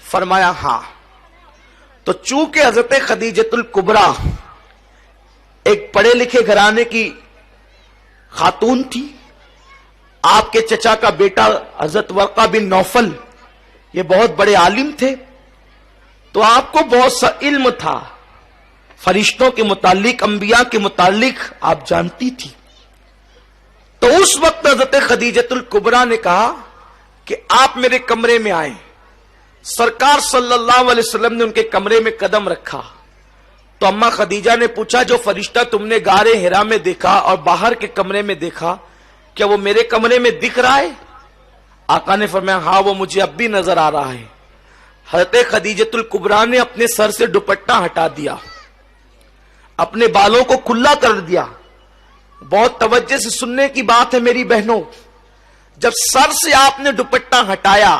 فرمایا ہاں. تو چونکہ حضرت خدیجۃ الکبریٰ ایک پڑھے لکھے گھرانے کی خاتون تھی، آپ کے چچا کا بیٹا حضرت ورقہ بن نوفل یہ بہت بڑے عالم تھے، تو آپ کو بہت سا علم تھا فرشتوں کے متعلق، انبیاء کے متعلق آپ جانتی تھی. تو اس وقت حضرت خدیجۃ الکبریٰ نے کہا کہ آپ میرے کمرے میں آئیں. سرکار صلی اللہ علیہ وسلم نے ان کے کمرے میں قدم رکھا تو اماں خدیجہ نے پوچھا جو فرشتہ تم نے غار حرا میں دیکھا اور باہر کے کمرے میں دیکھا، کیا وہ میرے کمرے میں دکھ رہا ہے؟ آقا نے فرمایا ہاں وہ مجھے اب بھی نظر آ رہا ہے. حضرت خدیجۃ الکبریٰ نے اپنے سر سے دوپٹہ ہٹا دیا، اپنے بالوں کو کھلا کر دیا. بہت توجہ سے سننے کی بات ہے میری بہنوں، جب سر سے آپ نے دوپٹہ ہٹایا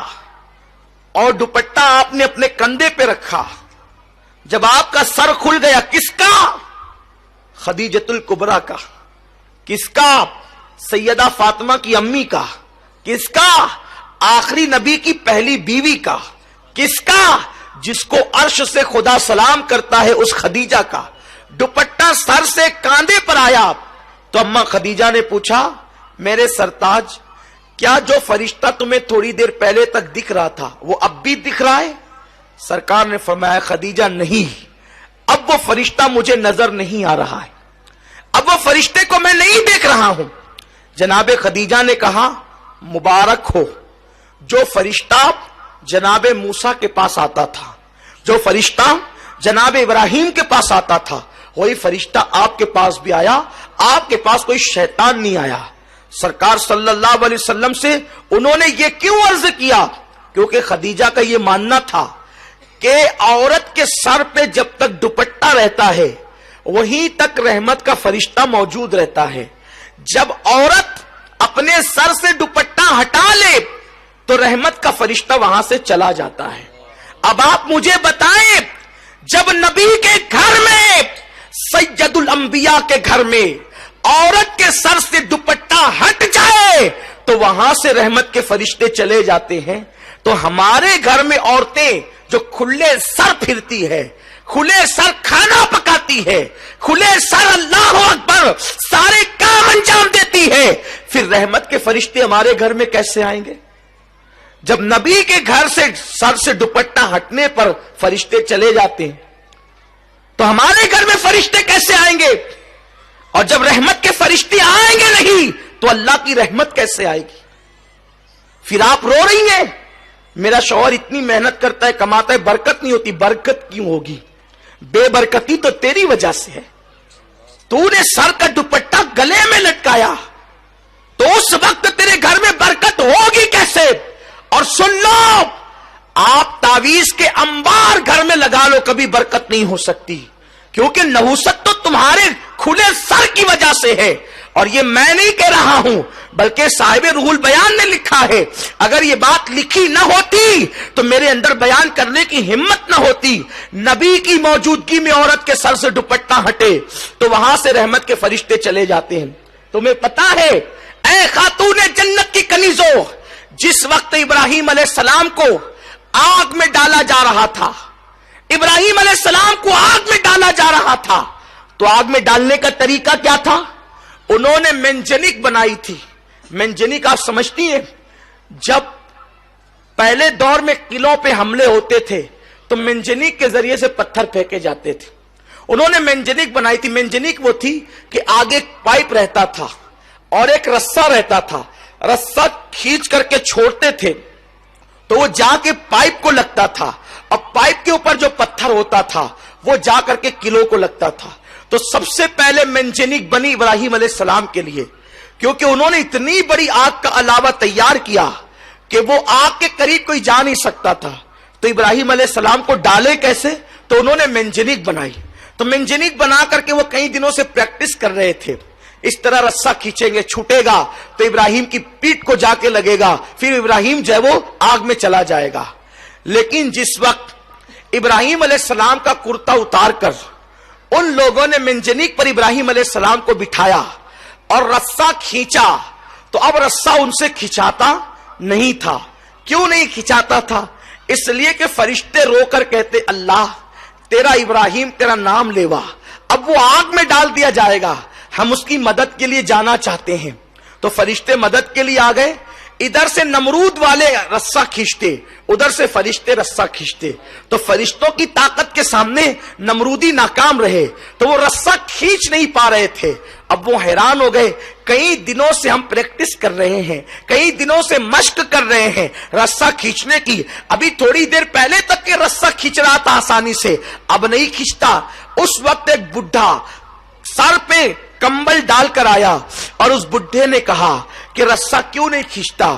اور دوپٹہ آپ نے اپنے کندھے پہ رکھا، جب آپ کا سر کھل گیا، کس کا؟ خدیجۃ الکبریٰ کا. کس کا؟ سیدہ فاطمہ کی امی کا. کس کا؟ آخری نبی کی پہلی بیوی کا. کس کا؟ جس کو عرش سے خدا سلام کرتا ہے اس خدیجہ کا. دوپٹہ سر سے کاندھے پر آیا تو اماں خدیجہ نے پوچھا میرے سرتاج، کیا جو فرشتہ تمہیں تھوڑی دیر پہلے تک دکھ رہا تھا وہ اب بھی دکھ رہا ہے؟ سرکار نے فرمایا خدیجہ نہیں، اب وہ فرشتہ مجھے نظر نہیں آ رہا ہے، اب وہ فرشتے کو میں نہیں دیکھ رہا ہوں. جناب خدیجہ نے کہا مبارک ہو، جو فرشتہ جناب موسیٰ کے پاس آتا تھا، جو فرشتہ جناب ابراہیم کے پاس آتا تھا، وہی فرشتہ آپ کے پاس بھی آیا. آپ کے پاس کوئی شیطان نہیں آیا. سرکار صلی اللہ علیہ وسلم سے انہوں نے یہ کیوں عرض کیا؟ کیونکہ خدیجہ کا یہ ماننا تھا کہ عورت کے سر پہ جب تک دوپٹہ رہتا ہے وہیں تک رحمت کا فرشتہ موجود رہتا ہے. جب عورت اپنے سر سے دوپٹہ ہٹا لے تو رحمت کا فرشتہ وہاں سے چلا جاتا ہے. اب آپ مجھے بتائیں، جب نبی کے گھر میں، سید الانبیاء کے گھر میں عورت کے سر سے دوپٹہ ہٹ جائے تو وہاں سے رحمت کے فرشتے چلے جاتے ہیں، تو ہمارے گھر میں عورتیں جو کھلے سر پھرتی ہے، کھلے سر کھانا پکاتی ہے، کھلے سر اللہ اکبر سارے کام انجام دیتی ہے، پھر رحمت کے فرشتے ہمارے گھر میں کیسے آئیں گے؟ جب نبی کے گھر سے سر سے دوپٹہ ہٹنے پر فرشتے چلے جاتے ہیں تو ہمارے گھر میں فرشتے کیسے آئیں گے؟ اور جب رحمت کے فرشتے آئیں گے نہیں تو اللہ کی رحمت کیسے آئے گی؟ پھر آپ رو رہی ہیں میرا شوہر اتنی محنت کرتا ہے کماتا ہے برکت نہیں ہوتی. برکت کیوں ہوگی؟ بے برکتی تو تیری وجہ سے ہے. تو نے سر کا دوپٹہ گلے میں لٹکایا تو اس وقت تیرے گھر میں برکت ہوگی کیسے؟ اور سن لو، آپ تعویذ کے انبار گھر میں لگا لو کبھی برکت نہیں ہو سکتی، کیونکہ نحوست تو تمہارے کھلے سر کی وجہ سے ہے. اور یہ میں نہیں کہہ رہا ہوں بلکہ صاحب روح البیان نے لکھا ہے. اگر یہ بات لکھی نہ ہوتی تو میرے اندر بیان کرنے کی ہمت نہ ہوتی. نبی کی موجودگی میں عورت کے سر سے دوپٹہ ہٹے تو وہاں سے رحمت کے فرشتے چلے جاتے ہیں. تمہیں پتا ہے اے خاتون جنت کی کنیزوں، جس وقت ابراہیم علیہ السلام کو آگ میں ڈالا جا رہا تھا، ابراہیم علیہ السلام کو آگ میں ڈالا جا رہا تھا، تو آگ میں ڈالنے کا طریقہ کیا تھا؟ انہوں نے منجنیق بنائی تھی. منجنیق آپ سمجھتی ہیں، جب پہلے دور میں قلعوں پہ حملے ہوتے تھے تو منجنیق کے ذریعے سے پتھر پھینکے جاتے تھے. انہوں نے منجنیق بنائی تھی. منجنیق وہ تھی کہ آگے پائپ رہتا تھا اور ایک رسہ رہتا تھا، رسہ کھینچ کر کے چھوڑتے تھے تو وہ جا کے پائپ کو لگتا تھا، اور پائپ کے اوپر جو پتھر ہوتا تھا وہ جا کر کے قلعوں کو لگتا تھا. تو سب سے پہلے منجنیق بنی ابراہیم علیہ السلام کے لیے، کیونکہ انہوں نے اتنی بڑی آگ کا علاوہ تیار کیا کہ وہ آگ کے قریب کوئی جا نہیں سکتا تھا. تو ابراہیم علیہ السلام کو ڈالے کیسے؟ تو انہوں نے منجنیق بنائی. تو منجنیق بنا کر کے وہ کئی دنوں سے پریکٹس کر رہے تھے. اس طرح رسہ کھینچیں گے، چھوٹے گا تو ابراہیم کی پیٹھ کو جا کے لگے گا، پھر ابراہیم جو ہے وہ آگ میں چلا جائے گا. لیکن جس وقت ابراہیم علیہ السلام کا کرتا اتار کر ان لوگوں نے منجنیق پر ابراہیم علیہ السلام کو بٹھایا اور رسہ کھینچا تو اب رسہ ان سے کھینچاتا نہیں تھا. کیوں نہیں کھینچاتا تھا؟ اس لیے کہ فرشتے رو کر کہتے اللہ تیرا ابراہیم تیرا نام لیوا، اب وہ آگ میں ڈال دیا جائے گا، ہم اس کی مدد کے لیے جانا چاہتے ہیں۔ تو فرشتے مدد کے لیے آ گئے، ادھر سے نمرود والے رسہ کھینچتے، ادھر سے فرشتے رسہ کھینچتے، تو فرشتوں کی طاقت کے سامنے نمرودی ناکام رہے، تو وہ رسہ کھینچ نہیں پا رہے تھے۔ اب وہ حیران ہو گئے، کئی دنوں سے ہم پریکٹس کر رہے ہیں، کئی دنوں سے مشق کر رہے ہیں رسہ کھینچنے کی، ابھی تھوڑی دیر پہلے تک کہ رسہ کھینچ رہا تھا آسانی سے، اب نہیں کھینچتا۔ اس وقت ایک بڈھا سر پہ کمبل ڈال کر آیا اور اس بڈھے نے کہا کہ رسہ کیوں نہیں کھینچتا؟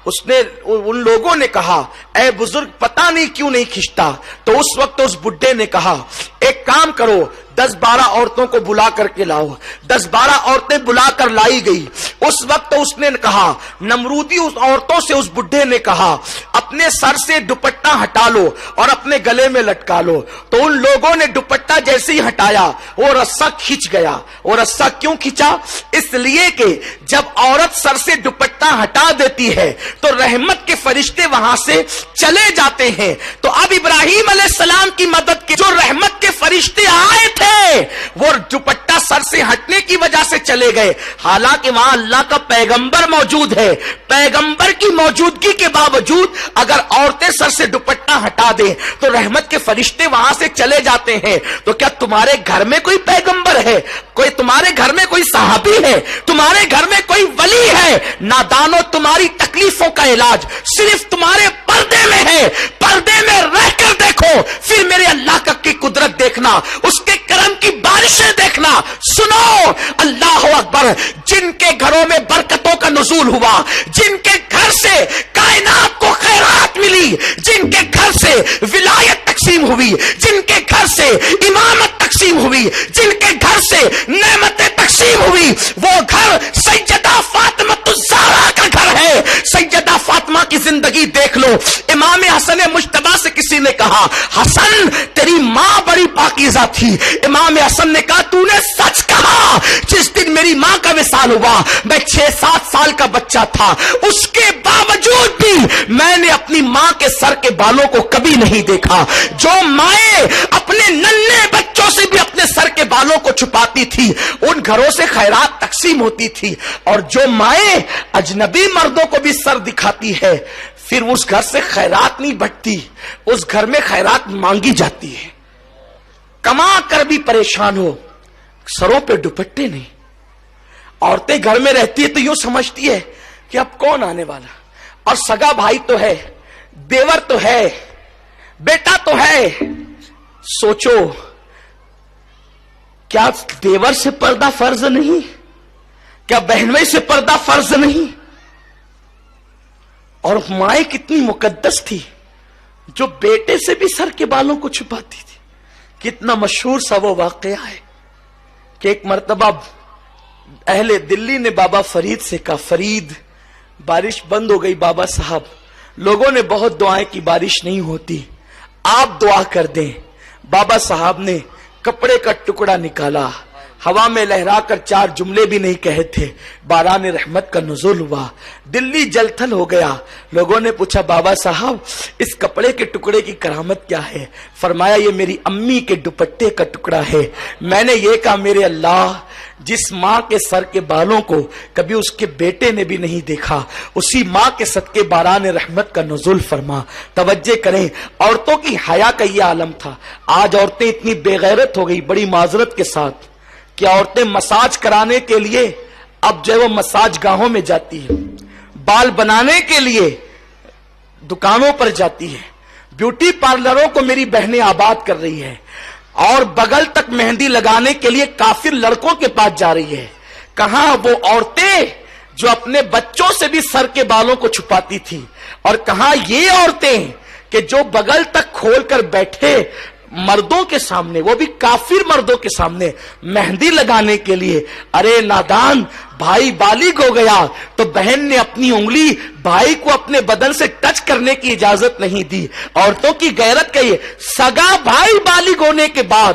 اس نے ان لوگوں نے کہا اے بزرگ پتہ نہیں کیوں نہیں کھینچتا۔ تو اس وقت اس بڈھے نے کہا ایک کام کرو، 10-12 عورتوں کو بلا کر کے لاؤ۔ 10-12 عورتیں بلا کر لائی گئی۔ اس وقت اس نے کہا، نمرودی اس عورتوں سے اس بڈھے نے کہا اپنے سر سے دوپٹہ ہٹا لو اور اپنے گلے میں لٹکا لو۔ تو ان لوگوں نے دوپٹہ جیسے ہی ہٹایا وہ رسہ کھینچ گیا۔ وہ رسہ کیوں کھینچا؟ اس لیے کہ جب عورت سر سے دوپٹہ ہٹا دیتی ہے تو رحمت کے فرشتے وہاں سے چلے جاتے ہیں۔ تو اب ابراہیم علیہ السلام کی مدد کے جو رحمت کے فرشتے آئے تھے وہ دوپٹہ سر سے ہٹنے کی وجہ سے چلے گئے، حالانکہ وہاں اللہ کا پیغمبر موجود ہے۔ پیغمبر کی موجودگی کے باوجود اگر عورتیں سر سے دوپٹہ ہٹا دیں تو رحمت کے فرشتے وہاں سے چلے جاتے ہیں۔ تو کیا تمہارے گھر میں کوئی پیغمبر ہے؟ کوئی تمہارے گھر میں کوئی صحابی ہے؟ تمہارے گھر میں کوئی ولی ہے؟ نادانو تمہاری تکلیفوں کا علاج صرف تمہارے پردے میں ہے۔ پردے میں رہ کر دیکھو، پھر میرے اللہ کی قدرت دیکھنا، اس کے کرم کی بارشیں دیکھنا۔ سنو اللہ اکبر، جن کے گھروں میں برکتوں کا نزول ہوا، جن کے گھر سے کائنات کو خیرات ملی، جن کے گھر سے ولایت تقسیم ہوئی، جن کے گھر سے امامت تقسیم ہوئی، جن کے گھر سے نعمتیں تقسیم ہوئی، وہ گھر سیدہ فاطمہ الزہرا کا گھر ہے۔ سیدہ فاطمہ کی زندگی دیکھ لو۔ امام حسن مجتبی سے کسی نے کہا حسن تیری ماں بڑی پاکیزہ تھی۔ امام حسن نے کہا تو نے سچ کہا، جس دن میری ماں کا وصال ہوا میں 6-7 سال کا بچہ تھا، اس کے باوجود بھی میں نے اپنی ماں کے سر کے بالوں کو کبھی نہیں دیکھا۔ جو مائیں اپنے ننھے بچوں سے بھی اپنے سر کے بالوں کو چھپاتی تھی ان گھروں سے خیرات تقسیم ہوتی تھی، اور جو مائیں اجنبی مردوں کو بھی سر دکھاتی ہے پھر اس گھر سے خیرات نہیں بٹتی، اس گھر میں خیرات مانگی جاتی ہے۔ کما کر بھی پریشان ہو، سروں پہ دوپٹے نہیں۔ عورتیں گھر میں رہتی ہے تو یوں سمجھتی ہے کہ اب کون آنے والا، اور سگا بھائی تو ہے، دیور تو ہے، بیٹا تو ہے۔ سوچو کیا دیور سے پردہ فرض نہیں؟ کیا بہنوئی سے پردہ فرض نہیں؟ اور مائیں کتنی مقدس تھی جو بیٹے سے بھی سر کے بالوں کو چھپاتی تھی۔ کتنا مشہور سا وہ واقعہ ہے کہ ایک مرتبہ اہل دلی نے بابا فرید سے کہا فرید بارش بند ہو گئی بابا صاحب، لوگوں نے بہت دعائیں کی بارش نہیں ہوتی، آپ دعا کر دیں۔ بابا صاحب نے کپڑے کا ٹکڑا نکالا، ہوا میں لہرا کر 4 جملے بھی نہیں کہے تھے، باران رحمت کا نزول ہوا، دلی جل تھل ہو گیا۔ لوگوں نے پوچھا بابا صاحب اس کپڑے کے ٹکڑے کی کرامت کیا ہے؟ فرمایا یہ میری امی کے دوپٹے کا ٹکڑا ہے۔ میں نے یہ کہا میرے اللہ، جس ماں کے سر کے بالوں کو کبھی اس کے بیٹے نے بھی نہیں دیکھا، اسی ماں کے صدقے باران رحمت کا نزول فرما۔ توجہ کریں، عورتوں کی حیا کا یہ عالم تھا۔ آج عورتیں اتنی بے غیرت ہو گئی، بڑی معذرت کے ساتھ، کہ عورتیں مساج کرانے کے لیے اب جو وہ مساج گاہوں میں جاتی ہے، بال بنانے کے لیے دکانوں پر جاتی ہے، بیوٹی پارلروں کو میری بہنیں آباد کر رہی ہے، اور بغل تک مہندی لگانے کے لیے کافر لڑکوں کے پاس جا رہی ہے۔ کہاں وہ عورتیں جو اپنے بچوں سے بھی سر کے بالوں کو چھپاتی تھی، اور کہاں یہ عورتیں کہ جو بغل تک کھول کر بیٹھے مردوں کے سامنے، وہ بھی کافر مردوں کے سامنے مہندی لگانے کے لیے۔ ارے نادان، بھائی بالغ ہو گیا تو بہن نے اپنی انگلی بھائی کو اپنے بدن سے ٹچ کرنے کی اجازت نہیں دی۔ عورتوں کی غیرت کا یہ، سگا بھائی بالغ ہونے کے بعد